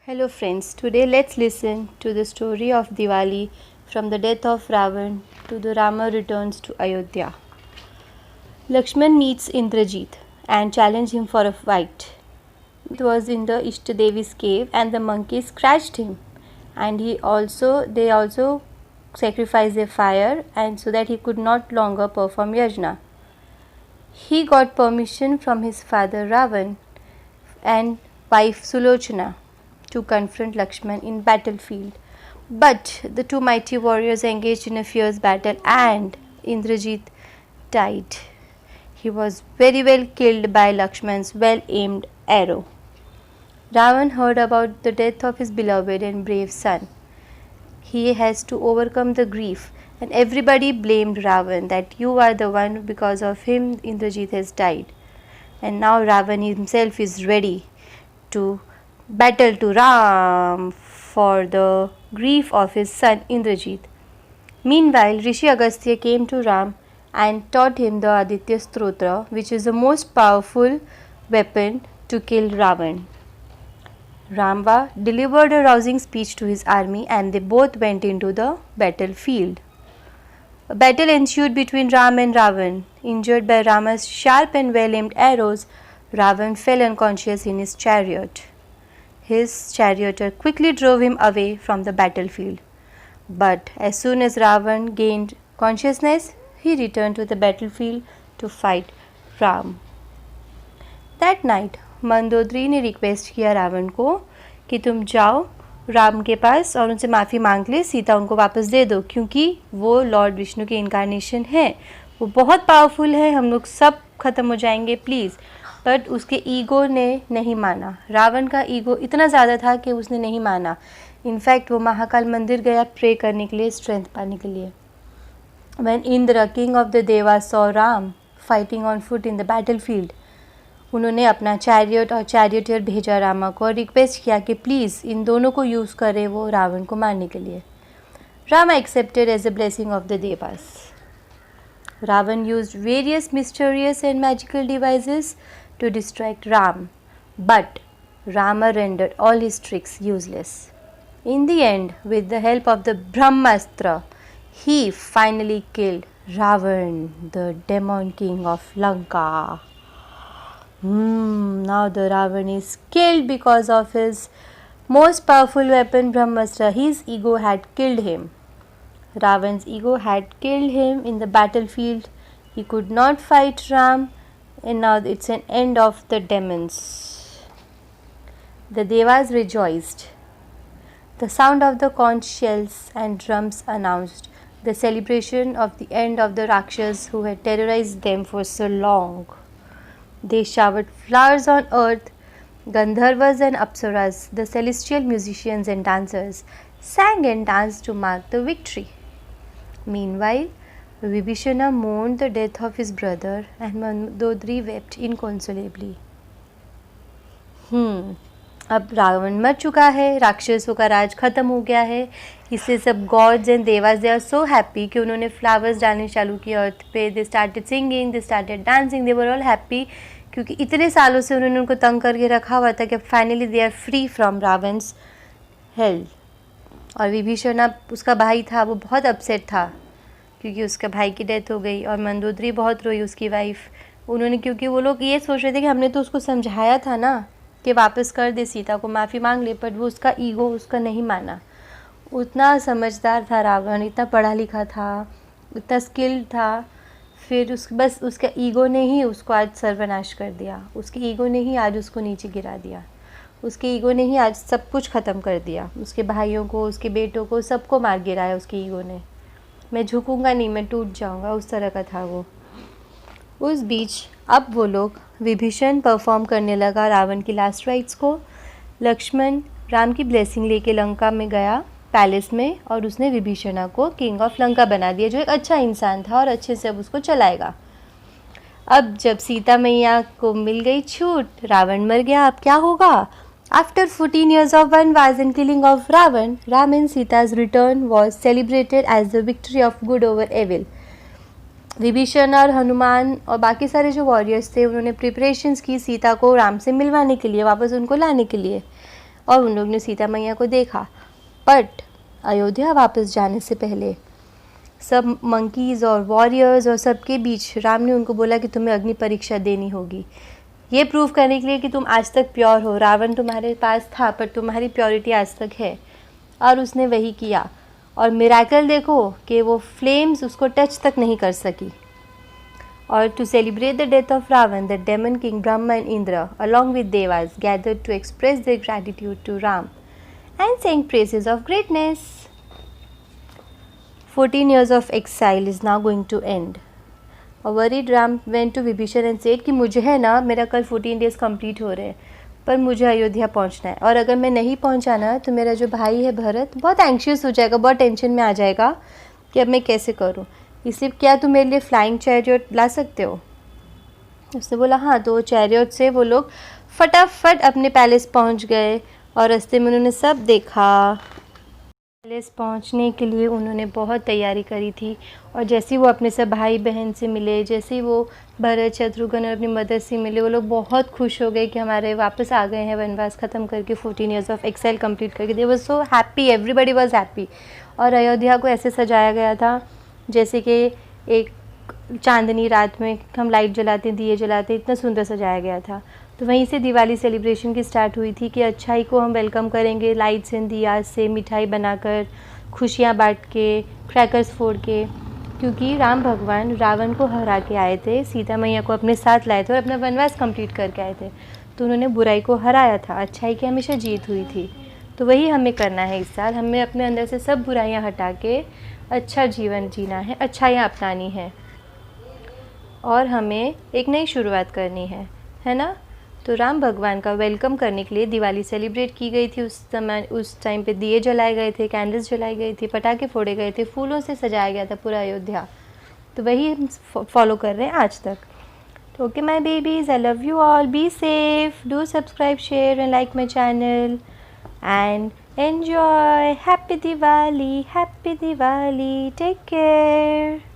Hello friends, today let's listen to the story of Diwali from the death of Ravan to the Rama returns to Ayodhya. Lakshman meets Indrajit and challenges him for a fight. It was in the Ishtadevi's cave and the monkey scratched him, and they also sacrificed a fire and so that he could not longer perform yajna. He got permission from his father Ravan and wife Sulochana to confront Lakshman in battlefield. But the two mighty warriors engaged in a fierce battle and Indrajit died. He was very well killed by Lakshman's well aimed arrow. Ravan heard about the death of his beloved and brave son. He has to overcome the grief, and everybody blamed Ravan that you are the one because of him Indrajit has died. And now Ravan himself is ready to battle to Ram for the grief of his son Indrajit. Meanwhile, Rishi Agastya came to Ram and taught him the Aditya Stotra, which is the most powerful weapon to kill Ravan. Rama delivered a rousing speech to his army and they both went into the battlefield. A battle ensued between Ram and Ravan. Injured by Rama's sharp and well-aimed arrows, Ravan fell unconscious in his chariot. His charioteer quickly drove him away from the battlefield. But as soon as Ravan gained consciousness, he returned to the battlefield to fight Ram. That night, Mandodari ने request किया रावण को कि तुम जाओ राम के पास और उनसे माफ़ी मांग ले, सीता उनको वापस दे दो क्योंकि वो लॉर्ड विष्णु की इनकारनेशन है, वो बहुत पावरफुल है, हम लोग सब ख़त्म हो जाएंगे प्लीज़. बट उसके ईगो ने नहीं माना. रावण का ईगो इतना ज़्यादा था कि उसने नहीं माना. इनफैक्ट वो महाकाल मंदिर गया प्रे करने के लिए, स्ट्रेंथ पाने के लिए. When Indra, king of the Devas, saw Ram fighting on foot in the battlefield, उन्होंने अपना चैरियट और चैरियटियर भेजा रामा को और रिक्वेस्ट किया कि प्लीज़ इन दोनों को यूज़ करें वो रावण को मारने के लिए. Rama accepted as a blessing of the devas. Ravan used various mysterious and magical devices to distract Ram, but Rama rendered all his tricks useless. In the end, with the help of the Brahmastra, he finally killed Ravan, the demon king of Lanka. Now the Ravan is killed because of his most powerful weapon Brahmastra. His ego had killed him. Ravan's ego had killed him in the battlefield. He could not fight Ram, and now it's an end of the demons. The Devas rejoiced. The sound of the conch shells and drums announced the celebration of the end of the Rakshas who had terrorized them for so long. They showered flowers on earth. Gandharvas and Apsaras, the celestial musicians and dancers, sang and danced to mark the victory. Meanwhile, Vibhishana mourned the death of his brother and Mandodari wept inconsolably. अब रावण मर चुका है, राक्षसों का राज खत्म हो गया है, इसलिए सब gods and devas they are so happy कि उन्होंने फ्लावर्स डालने चालू किया अर्थ पे. They started singing, they started dancing, they were all happy क्योंकि इतने सालों से उन्होंने उनको तंग करके रखा हुआ था कि finally they are free from Ravan's hell. और विभीषण अब उसका भाई था, वो बहुत अपसेट था क्योंकि उसका भाई की डेथ हो गई और मंदोदरी बहुत रोई उसकी वाइफ. उन्होंने क्योंकि वो लोग ये सोच रहे थे कि हमने तो उसको समझाया था ना कि वापस कर दे, सीता को माफ़ी मांग ले, बट वो उसका ईगो उसका नहीं माना. उतना समझदार था रावण, इतना पढ़ा लिखा था, इतना स्किल्ड था, फिर बस उसका ईगो ने ही उसको आज सर्वनाश कर दिया. उसके ईगो ने ही आज उसको नीचे गिरा दिया. उसके ईगो ने ही आज सब कुछ ख़त्म कर दिया. उसके भाइयों को, उसके बेटों को, सबको मार गिराया उसके ईगो ने. मैं झुकूंगा नहीं, मैं टूट जाऊंगा, उस तरह का था वो. उस बीच अब वो लोग विभीषण परफॉर्म करने लगा रावण की लास्ट राइट्स को. लक्ष्मण राम की ब्लेसिंग लेके लंका में गया पैलेस में और उसने विभीषणा को किंग ऑफ लंका बना दिया, जो एक अच्छा इंसान था और अच्छे से अब उसको चलाएगा. अब जब सीता मैया को मिल गई छूट, रावण मर गया, अब क्या होगा? After 14 years of Vanvas and killing of Ravan, Ram and Sita's return was celebrated as the victory of good over evil. Vibhishan और हनुमान और बाकी सारे जो वॉरियर्स थे उन्होंने प्रिपरेशंस की सीता को राम से मिलवाने के लिए, वापस उनको लाने के लिए. और उन लोग ने सीता मैया को देखा। बट अयोध्या वापस जाने से पहले सब मंकीज़ और वॉरियर्स और सबके बीच राम ने उनको बोला कि तुम्हें अग्नि परीक्षा देनी होगी, ये प्रूव करने के लिए कि तुम आज तक प्योर हो। रावण तुम्हारे पास था पर तुम्हारी प्योरिटी आज तक है। और उसने वही किया और मिरेकल देखो कि वो फ्लेम्स उसको टच तक नहीं कर सकी। और to celebrate the death of Ravan, the demon king Brahma and Indra along with devas gathered to express their gratitude to Ram and sang praises of greatness. 14 years of exile is now going to end. और worried Ram went to Vibhishan and said कि मुझे है ना, मेरा कल 14 days complete हो रहे हैं पर मुझे अयोध्या पहुंचना है, और अगर मैं नहीं पहुंचा ना तो मेरा जो भाई है भरत बहुत एंक्शियस हो जाएगा, बहुत टेंशन में आ जाएगा कि अब मैं कैसे करूं। इसलिए क्या तुम मेरे लिए फ्लाइंग चैरियट ला सकते हो? उसने बोला हाँ। तो चैरियट से वो लोग फटाफट अपने पैलेस पहुंच गए और रास्ते में उन्होंने सब देखा। पैलेस पहुंचने के लिए उन्होंने बहुत तैयारी करी थी, और जैसे ही वो अपने सब भाई बहन से मिले, जैसे ही वो भरत शत्रुघ्न और अपनी मदर से मिले, वो लोग बहुत खुश हो गए कि हमारे वापस आ गए हैं वनवास ख़त्म करके, 14 ईयर्स ऑफ एक्साइल कंप्लीट करके। They was so happy, everybody was happy. और अयोध्या को ऐसे सजाया गया था जैसे कि एक चांदनी रात में हम लाइट जलाते, दिए जलाते, इतना सुंदर सजाया गया था। तो वहीं से दिवाली सेलिब्रेशन की स्टार्ट हुई थी कि अच्छाई को हम वेलकम करेंगे लाइट्स एंड दिया से, मिठाई बनाकर, खुशियाँ बांट के, क्रैकर्स फोड़ के, क्योंकि राम भगवान रावण को हरा के आए थे, सीता मैया को अपने साथ लाए थे और अपना वनवास कंप्लीट करके आए थे। तो उन्होंने बुराई को हराया था, अच्छाई की हमेशा जीत हुई थी। तो वही हमें करना है इस साल। हमें अपने अंदर से सब बुराइयाँ हटा के अच्छा जीवन जीना है, अच्छाइयाँ अपनानी है और हमें एक नई शुरुआत करनी है ना। तो राम भगवान का वेलकम करने के लिए दिवाली सेलिब्रेट की गई थी। उस समय उस टाइम पे दिए जलाए गए थे, कैंडल्स जलाई गई थी, पटाखे फोड़े गए थे, फूलों से सजाया गया था पूरा अयोध्या। तो वही हम फॉलो कर रहे हैं आज तक। तो okay my babies, I love you all, be safe, do subscribe, share and like my channel and enjoy. Happy Diwali, take care.